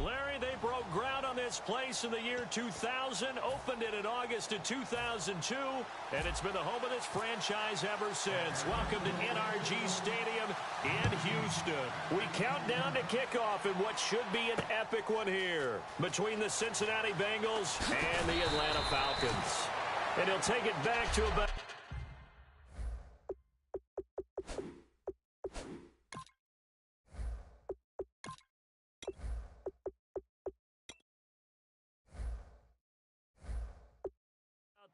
Larry, they broke ground on this place in the year 2000, opened it in August of 2002, and it's been the home of this franchise ever since. Welcome to NRG Stadium in Houston. We count down to kickoff in what should be an epic one here between the Cincinnati Bengals and the Atlanta Falcons. And he'll take it back to about...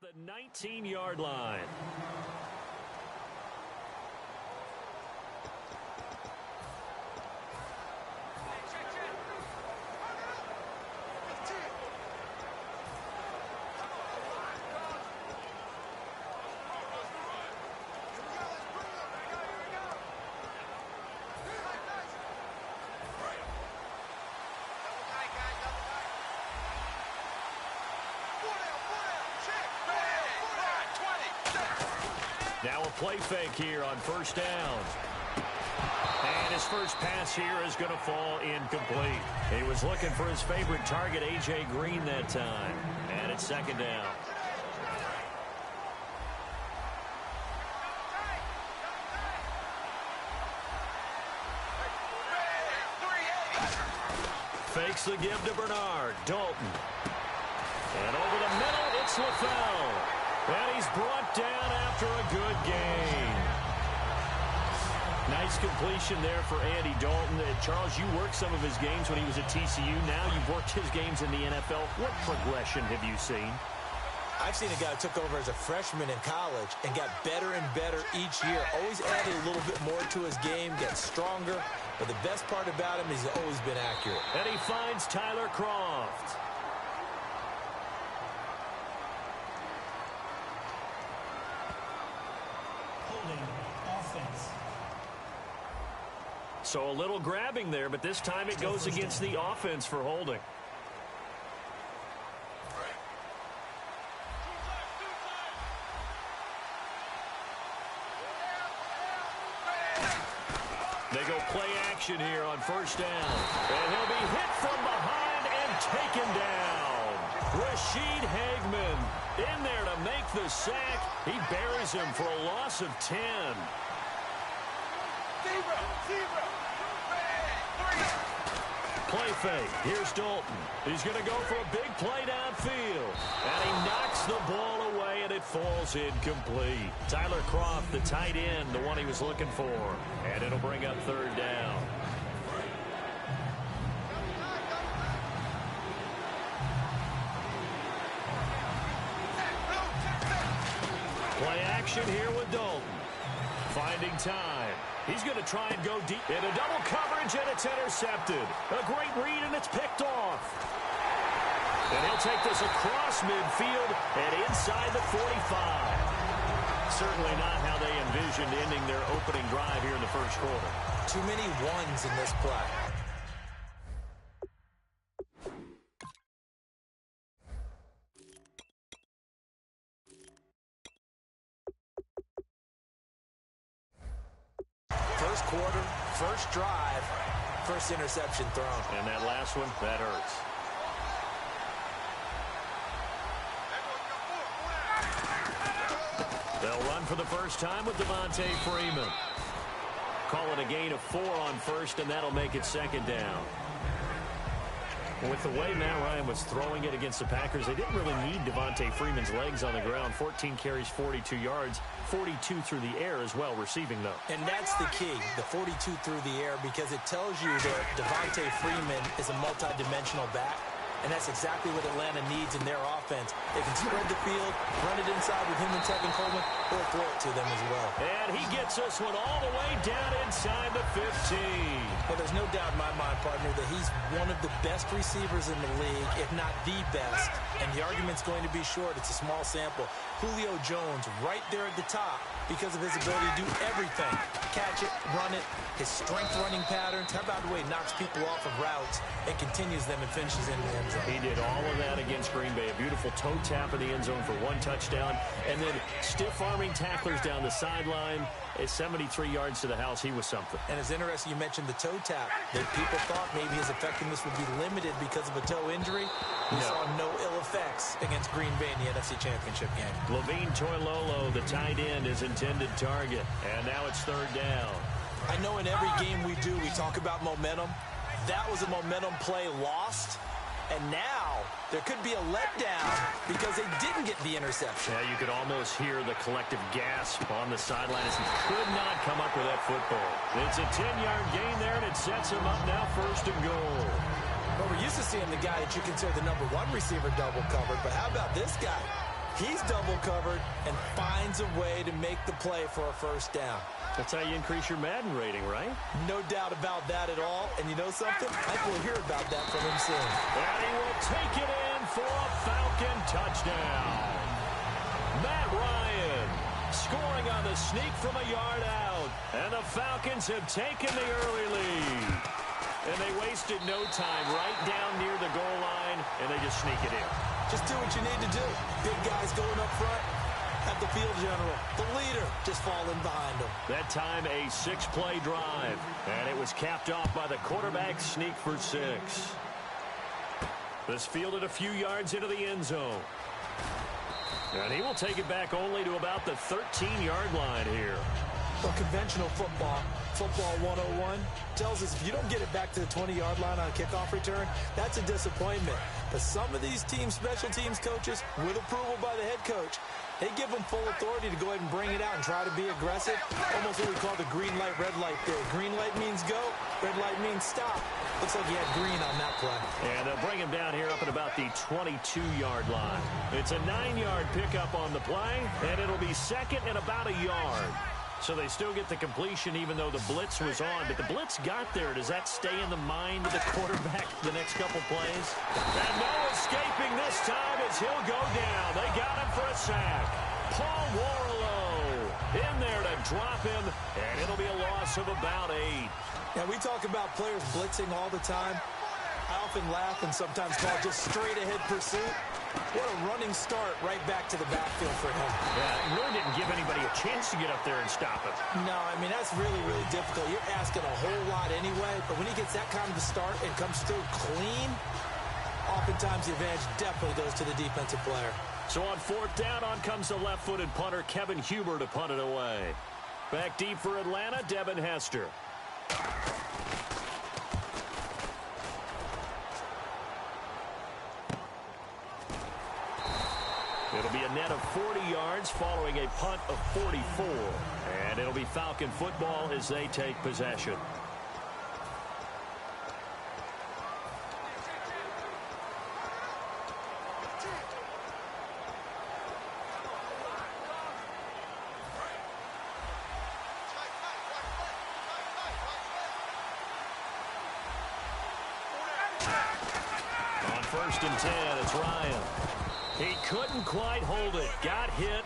the 19-yard line. Now a play fake here on first down. And his first pass here is going to fall incomplete. He was looking for his favorite target, A.J. Green, that time. And it's second down. Fakes the give to Bernard. Dalton. And over the middle, it's LaFell. And he's brought down after a good game. Nice completion there for Andy Dalton. Charles, you worked some of his games when he was at TCU. Now you've worked his games in the NFL. What progression have you seen? I've seen a guy who took over as a freshman in college and got better and better each year. Always added a little bit more to his game, gets stronger. But the best part about him is he's always been accurate. And he finds Tyler Kroft. So a little grabbing there, but this time it goes against the offense for holding. They go play action here on first down. And he'll be hit from behind and taken down. Rashid Hageman in there to make the sack. He buries him for a loss of 10. Play fake. Here's Dalton. He's going to go for a big play downfield. And he knocks the ball away, and it falls incomplete. Tyler Kroft, the tight end, the one he was looking for. And it'll bring up third down. Play action here with Dalton. Finding time. He's going to try and go deep into double coverage, and it's intercepted. A great read, and it's picked off. And he'll take this across midfield and inside the 45. Certainly not how they envisioned ending their opening drive here in the first quarter. Too many ones in this play. First quarter, first drive, first interception thrown. And that last one, that hurts. They'll run for the first time with Devontae Freeman. Call it a gain of 4 on first, and that'll make it second down. With the way Matt Ryan was throwing it against the Packers, they didn't really need Devontae Freeman's legs on the ground. 14 carries, 42 yards, 42 through the air as well, receiving though. And that's the key, the 42 through the air, because it tells you that Devontae Freeman is a multi-dimensional back. And that's exactly what Atlanta needs in their offense. They can spread the field, run it inside with him and Tevin Coleman, or throw it to them as well. And he gets this one all the way down inside the 15. Well, there's no doubt in my mind, partner, that he's one of the best receivers in the league, if not the best. And the argument's going to be short. It's a small sample. Julio Jones right there at the top because of his ability to do everything. Catch it, run it, his strength running patterns. How about the way he knocks people off of routes and continues them and finishes in the end zone? zone. He did all of that against Green Bay. A beautiful toe tap in the end zone for 1 touchdown. And then stiff-arming tacklers down the sideline. At 73 yards to the house, he was something. And it's interesting you mentioned the toe tap. That people thought maybe his effectiveness would be limited because of a toe injury. We saw no ill effects against Green Bay in the NFC Championship game. Levine Toilolo, the tight end, is intended target. And now it's 3rd down. I know in every game we do, we talk about momentum. That was a momentum play lost. And now there could be a letdown because they didn't get the interception. Yeah, you could almost hear the collective gasp on the sideline as he could not come up with that football. It's a 10-yard gain there, and it sets him up now 1st and goal. Well, we're used to seeing the guy that you consider the #1 receiver double covered, but how about this guy? He's double covered and finds a way to make the play for a 1st down. That's how you increase your Madden rating, right? No doubt about that at all. And you know something? I think we'll hear about that from him soon. And he will take it in for a Falcon touchdown. Matt Ryan scoring on the sneak from a yard out. And the Falcons have taken the early lead. And they wasted no time right down near the goal line, and they just sneak it in. Just do what you need to do. Big guys going up front. Have the field general, the leader, just falling behind him. That time a 6-play drive. And it was capped off by the quarterback sneak for 6. This fielded a few yards into the end zone. And he will take it back only to about the 13-yard line here. Well, conventional football 101, tells us if you don't get it back to the 20-yard line on a kickoff return, that's a disappointment. But some of these special teams coaches, with approval by the head coach, they give them full authority to go ahead and bring it out and try to be aggressive. Almost what we call the green light, red light theory. Green light means go, red light means stop. Looks like he had green on that play. And they'll bring him down here up at about the 22-yard line. It's a 9-yard pickup on the play, and it'll be 2nd and about a yard. So they still get the completion even though the blitz was on. But the blitz got there. Does that stay in the mind of the quarterback the next couple plays? And no escaping this time as he'll go down. They got him for a sack. Paul Warlow in there to drop him, and it'll be a loss of about 8. Now, we talk about players blitzing all the time. I often laugh and sometimes call it just straight-ahead pursuit. What a running start right back to the backfield for him. Yeah, it really didn't give anybody a chance to get up there and stop him. No, I mean, that's really, really difficult. You're asking a whole lot anyway, but when he gets that kind of a start and comes through clean, oftentimes the advantage definitely goes to the defensive player. So on 4th down, on comes the left-footed punter, Kevin Huber, to punt it away. Back deep for Atlanta, Devin Hester. It'll be a net of 40 yards following a punt of 44. And it'll be Falcon football as they take possession. On 1st and 10, it's Ryan. He couldn't quite hold it. Got hit.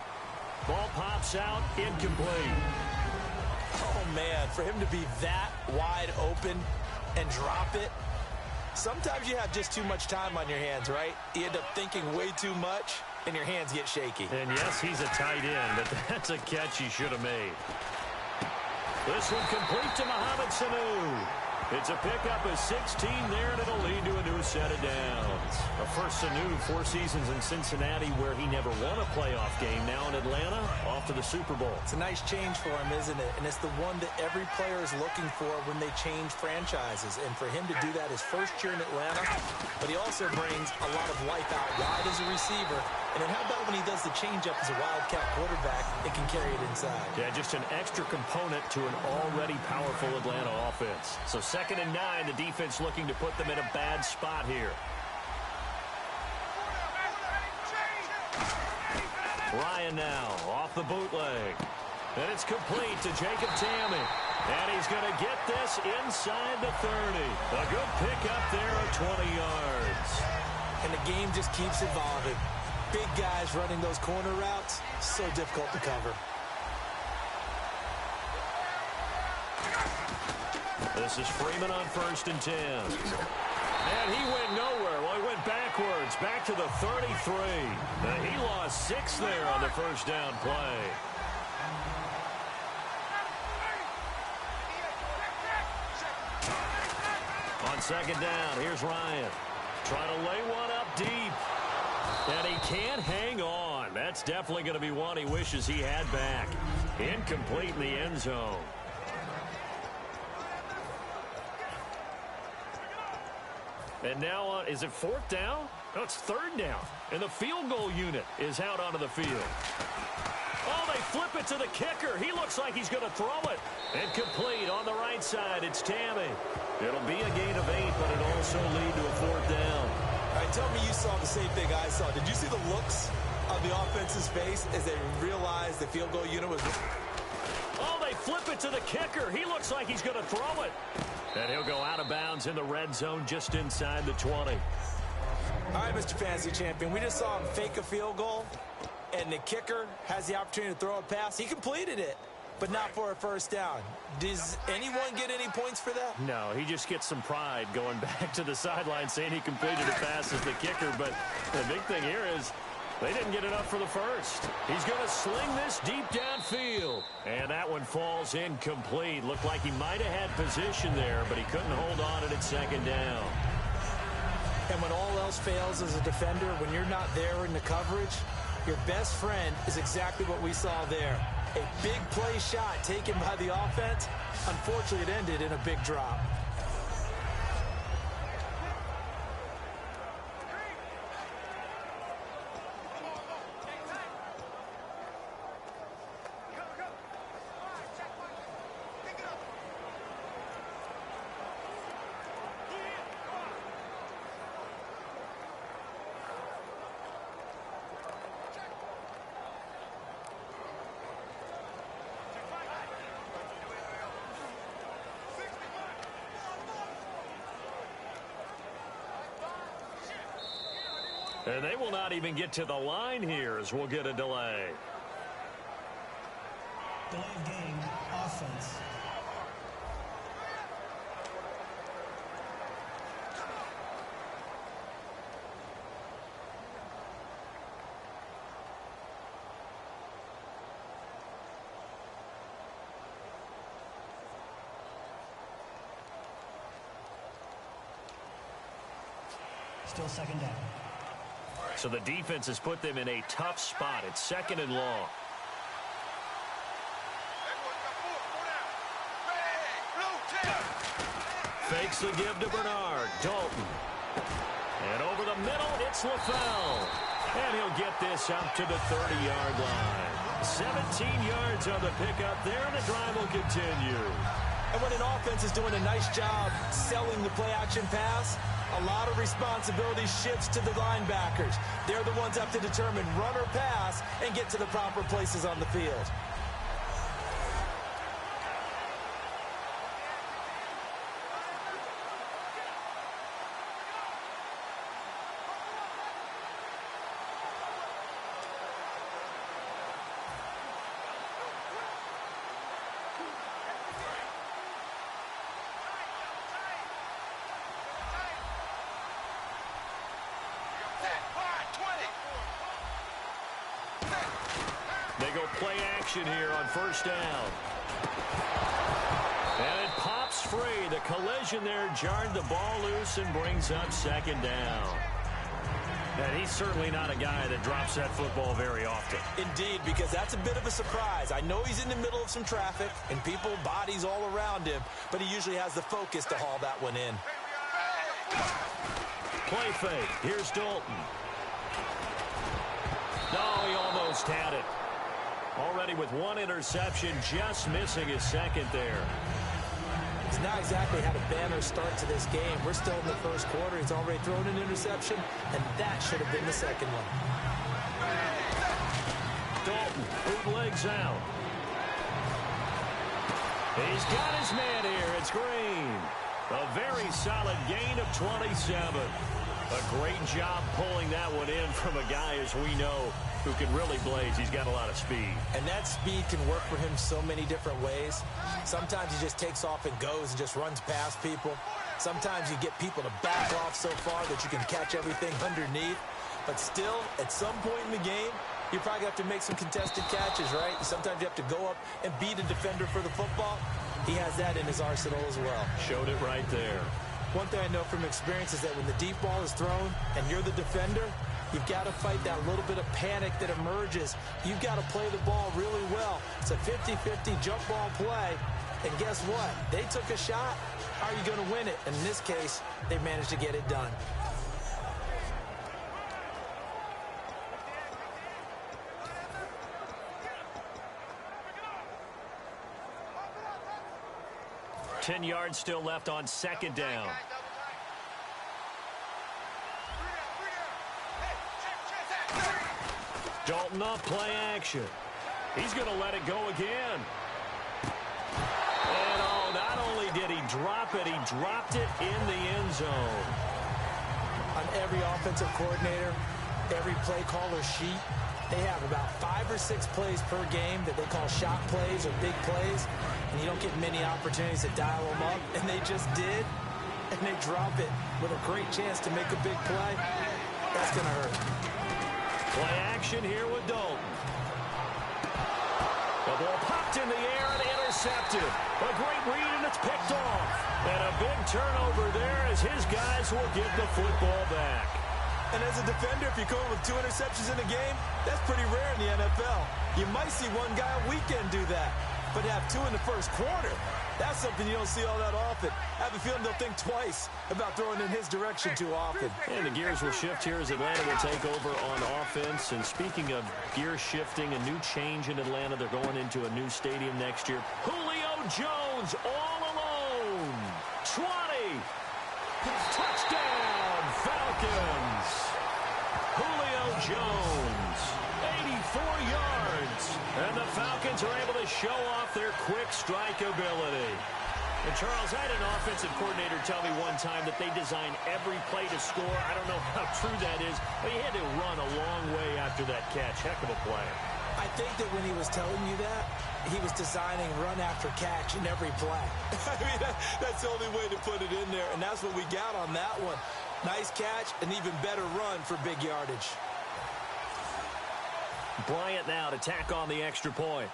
Ball pops out. Incomplete. Oh, man, for him to be that wide open and drop it. Sometimes you have just too much time on your hands, right? You end up thinking way too much, and your hands get shaky. And, yes, he's a tight end, but that's a catch he should have made. This one complete to Mohamed Sanu. It's a pickup of 16 there, and it'll lead to a new set of downs. A first Sanu, 4 seasons in Cincinnati where he never won a playoff game. Now in Atlanta, off to the Super Bowl. It's a nice change for him, isn't it? And it's the one that every player is looking for when they change franchises. And for him to do that his first year in Atlanta, but he also brings a lot of life out wide as a receiver. And then how about when he does the changeup as a Wildcat quarterback and can carry it inside? Yeah, just an extra component to an already powerful Atlanta offense. So 2nd and 9, the defense looking to put them in a bad spot here. Ryan now off the bootleg. And it's complete to Jacob Tammany. And he's going to get this inside the 30. A good pickup there of 20 yards. And the game just keeps evolving. Big guys running those corner routes, so difficult to cover. This is Freeman on 1st and 10. And he went nowhere. Well, he went backwards, back to the 33. He lost 6 there on the first down play. On second down, here's Ryan. Trying to lay one up deep. And he can't hang on. That's definitely going to be one he wishes he had back. Incomplete in the end zone. And now, is it 4th down? No, it's 3rd down. And the field goal unit is out onto the field. Oh, they flip it to the kicker. He looks like he's going to throw it. And complete on the right side. It's Tammy. It'll be a gain of 8, but it'll also lead to a 4th down. All right, tell me you saw the same thing I saw. Did you see the looks on the offense's face as they realized the field goal unit was... Oh, they flip it to the kicker. He looks like he's going to throw it. And he'll go out of bounds in the red zone just inside the 20. All right, Mr. Fantasy Champion, we just saw him fake a field goal, and the kicker has the opportunity to throw a pass. He completed it, but not for a first down. Does anyone get any points for that? No, he just gets some pride going back to the sideline saying he completed a pass as the kicker. But the big thing here is they didn't get enough for the first. He's going to sling this deep downfield. And that one falls incomplete. Looked like he might have had position there, but he couldn't hold on at second down. And when all else fails as a defender, when you're not there in the coverage, your best friend is exactly what we saw there. A big play shot taken by the offense. Unfortunately, it ended in a big drop. And they will not even get to the line here as we'll get a delay. Delay of game, offense. Still second down. So the defense has put them in a tough spot. It's 2nd and long. Fakes the give to Bernard. Dalton. And over the middle, it's LaFell. And he'll get this out to the 30-yard line. 17 yards on the pickup there, and the drive will continue. And when an offense is doing a nice job selling the play-action pass, a lot of responsibility shifts to the linebackers. They're the ones up to determine run or pass and get to the proper places on the field. They go play action here on first down. And it pops free. The collision there jarred the ball loose and brings up 2nd down. And he's certainly not a guy that drops that football very often. Indeed, because that's a bit of a surprise. I know he's in the middle of some traffic and people, bodies all around him, but he usually has the focus to haul that one in. Play fake. Here's Dalton. No, he almost had it. Already with one interception, just missing his 2nd there. He's not exactly had a banner start to this game. We're still in the first quarter. He's already thrown an interception, and that should have been the 2nd one. Dalton, bootlegs out. He's got his man here. It's Green. A very solid gain of 27. A great job pulling that one in from a guy, as we know, who can really blaze. He's got a lot of speed. And that speed can work for him so many different ways. Sometimes he just takes off and goes and just runs past people. Sometimes you get people to back off so far that you can catch everything underneath. But still, at some point in the game, you probably have to make some contested catches, right? Sometimes you have to go up and beat a defender for the football. He has that in his arsenal as well. Showed it right there. One thing I know from experience is that when the deep ball is thrown and you're the defender, you've got to fight that little bit of panic that emerges. You've got to play the ball really well. It's a 50-50 jump ball play. And guess what? They took a shot. How are you going to win it? And in this case, they managed to get it done. Ten yards still left on second down. Dalton off play action. He's going to let it go again. And oh, not only did he drop it, he dropped it in the end zone. On every offensive coordinator, every play caller sheet, they have about 5 or 6 plays per game that they call shot plays or big plays, and you don't get many opportunities to dial them up, and they just did, and they drop it with a great chance to make a big play. That's going to hurt. Play action here with Dalton. The ball popped in the air and intercepted. A great read, and it's picked off. And a big turnover there as his guys will get the football back. And as a defender, if you're going with 2 interceptions in a game, that's pretty rare in the NFL. You might see one guy a weekend do that, but to have 2 in the first quarter, that's something you don't see all that often. I have a feeling they'll think twice about throwing in his direction too often. And the gears will shift here as Atlanta will take over on offense. And speaking of gear shifting, a new change in Atlanta. They're going into a new stadium next year. Julio Jones all alone. 20. Touchdown, Falcons. Julio Jones, 84 yards. And the Falcons are able to show off their quick strike ability. And Charles, I had an offensive coordinator tell me one time that they design every play to score. I don't know how true that is, but he had to run a long way after that catch. Heck of a play. I think that when he was telling you that, he was designing run after catch in every play. I mean, that's the only way to put it in there, and that's what we got on that one. Nice catch, an even better run for big yardage. Bryant now to tack on the extra point.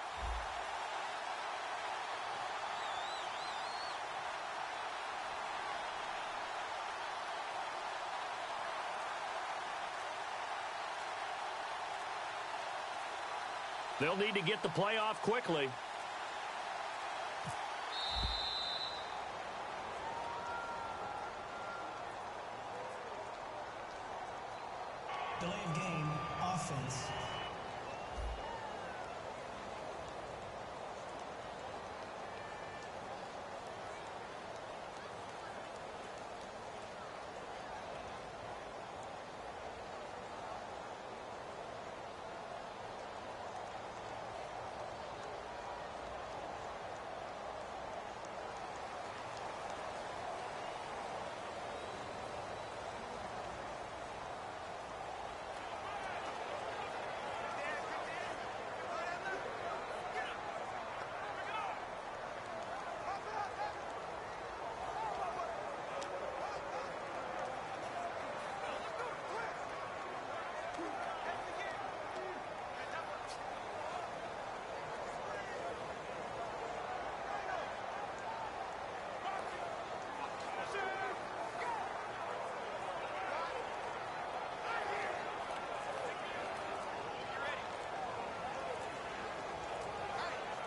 They'll need to get the play off quickly. Delay of game, offense.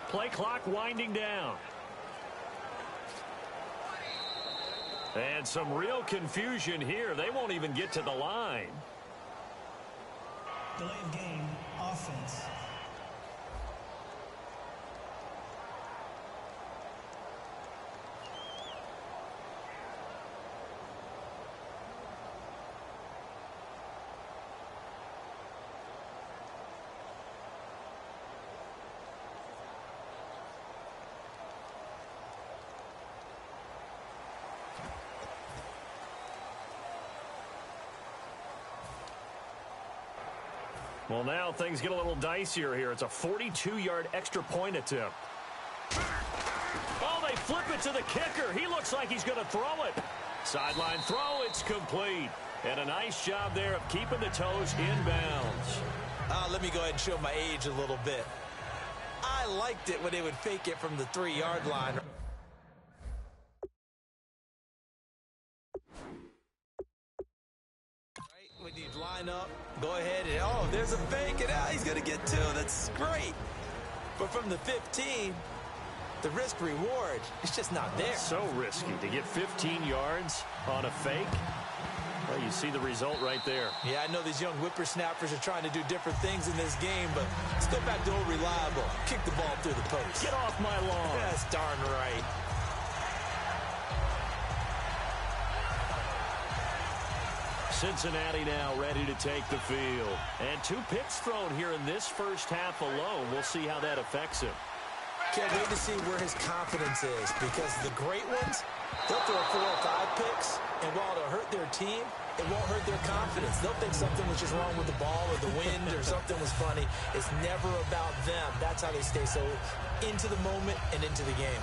Play clock winding down. And some real confusion here. They won't even get to the line. Delay of game, offense. Well, now things get a little dicier here. It's a 42-yard extra point attempt. Oh, they flip it to the kicker. He looks like he's going to throw it. Sideline throw, it's complete. And a nice job there of keeping the toes in bounds. Let me go ahead and show my age a little bit. I liked it when they would fake it from the 3-yard line. Right, when you line up, go ahead and, oh, there's a fake, and he's going to get 2. That's great. But from the 15, the risk reward is just not there. So risky to get 15 yards on a fake. Well, you see the result right there. Yeah, I know these young whippersnappers are trying to do different things in this game, but let's go back to old reliable. Kick the ball through the post. Get off my lawn. That's darn right. Cincinnati now ready to take the field. And 2 picks thrown here in this first half alone. We'll see how that affects him. Can't wait to see where his confidence is, because the great ones, they'll throw 4 or 5 picks, and while it'll hurt their team, it won't hurt their confidence. They'll think something was just wrong with the ball or the wind or something was funny. It's never about them. That's how they stay so into the moment and into the game.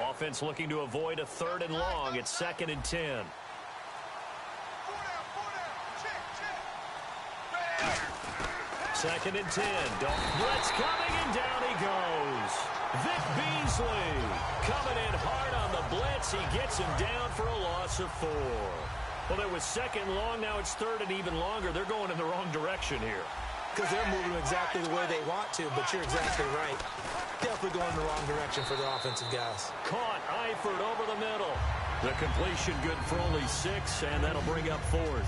Offense looking to avoid a 3rd and long. It's 2nd and 10. Second and 10. Blitz coming, and down he goes. Vic Beasley coming in hard on the blitz. He gets him down for a loss of 4. Well, there was 2nd and long. Now it's 3rd and even longer. They're going in the wrong direction here. Because they're moving exactly the way they want to, but you're exactly right. Definitely going in the wrong direction for the offensive guys. Caught Eifert over the middle. The completion good for only 6, and that'll bring up 4th.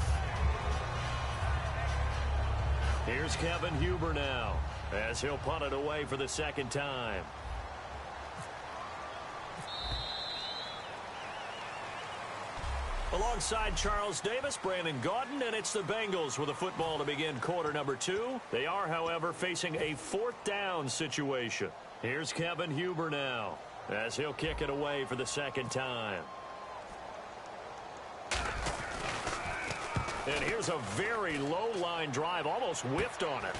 Here's Kevin Huber now, as he'll punt it away for the 2nd time. Alongside Charles Davis, Brandon Gaudin, and it's the Bengals with a football to begin quarter number 2. They are, however, facing a 4th down situation. Here's Kevin Huber now, as he'll kick it away for the 2nd time. And here's a very low-line drive, almost whiffed on it.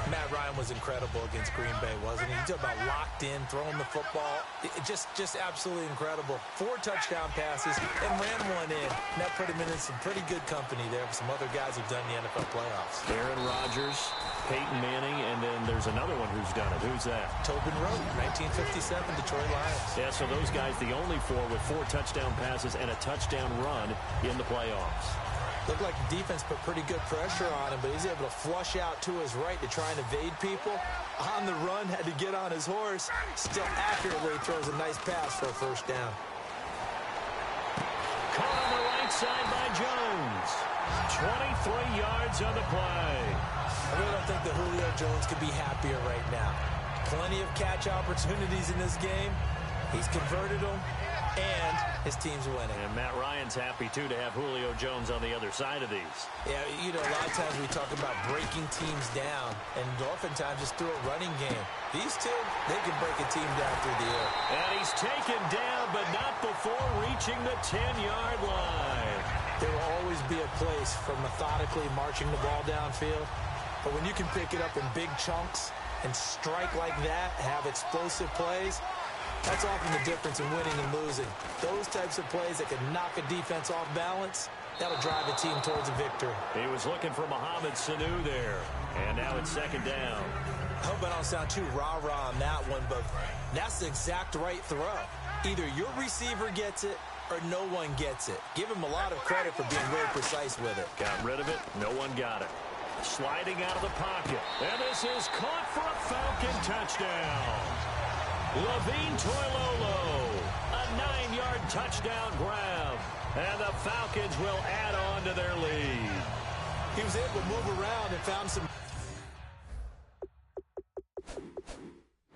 Matt Ryan was incredible against Green Bay, wasn't he? You talk about locked in, throwing the football. Just absolutely incredible. 4 touchdown passes and ran one in. And that put him in some pretty good company there with some other guys who've done the NFL playoffs. Aaron Rodgers, Peyton Manning, and then there's another one who's done it. Who's that? Tobin Rote, 1957 Detroit Lions. Yeah, so those guys, the only 4 with 4 touchdown passes and a touchdown run in the playoffs. Looked like the defense put pretty good pressure on him, but he's able to flush out to his right to try and evade people. On the run, had to get on his horse. Still accurately throws a nice pass for a 1st down. Caught on the right side by Jones. 23 yards on the play. I really don't think that Julio Jones could be happier right now. Plenty of catch opportunities in this game. He's converted them, and his team's winning. And Matt Ryan's happy, too, to have Julio Jones on the other side of these. Yeah, you know, a lot of times we talk about breaking teams down, and oftentimes just through a running game. These 2, they can break a team down through the air. And he's taken down, but not before reaching the 10-yard line. There will always be a place for methodically marching the ball downfield, but when you can pick it up in big chunks and strike like that, have explosive plays, that's often the difference in winning and losing. Those types of plays that can knock a defense off balance, that'll drive a team towards a victory. He was looking for Mohamed Sanu there, and now it's 2nd down. I hope I don't sound too rah-rah on that one, but that's the exact right throw. Either your receiver gets it or no one gets it. Give him a lot of credit for being very precise with it. Got rid of it. No one got it. Sliding out of the pocket. And this is caught for a Falcon touchdown. Levine Toilolo, a 9-yard touchdown grab, and the Falcons will add on to their lead. He was able to move around and found some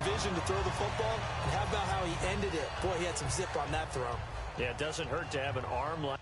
vision to throw the football. And how about how he ended it? Boy, he had some zip on that throw. Yeah, it doesn't hurt to have an arm like